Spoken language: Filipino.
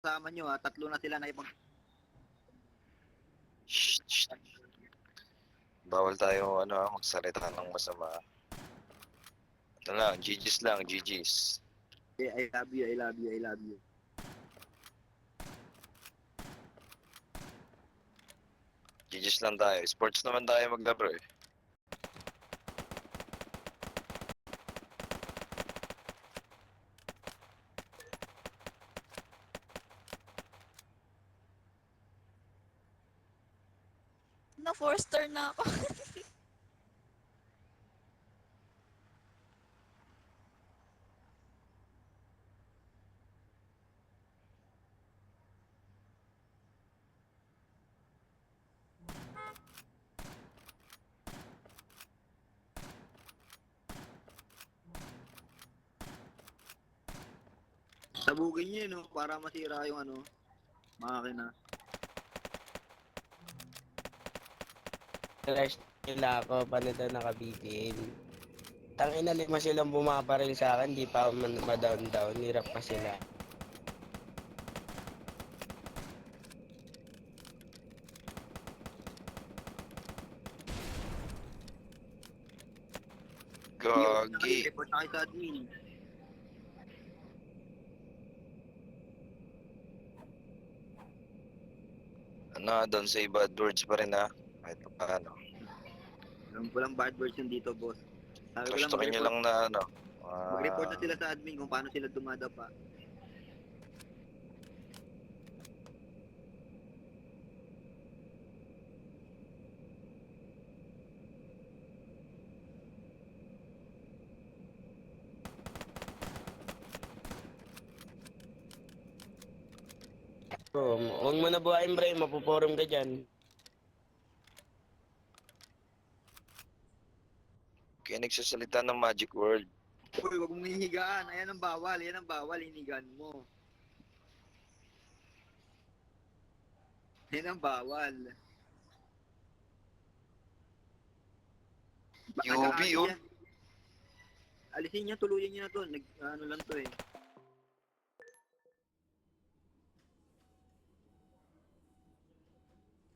kasama nyo ha, tatlo na sila na ibang... Shh. Bawal tayo magsalita ng masama. Ito lang, GG's lang, GG's. I love you, I love you, I love you. GG's lang tayo. Sports naman tayo maglaro eh. Na 4-star na ako. Sabugin nyo no, para masira yung makina. Rush nila ako, paano daw naka-BPL. Tangina, 5 silang bumabaril sa akin, di pa ako ma-down-down, hirap pa sila. Gagi. Report na kayo sa admin. Don't say bad words pa rin ha. Kahit pa paano. Walang bad version dito, boss. Sabi ko Trash lang talkin nyo lang na mag-report na sila sa admin kung paano sila dumadapa. Bro, huwag mo na buhayin bro, mapuporong ka dyan. Kaya nagsasalita ng magic word. Uy, wag mong hihigaan. Ayan ang bawal. Yan ang bawal. Hinigaan mo. Yan ang bawal. UB yun. Alisin niya, tuluyan niya na to. Ano lang to eh.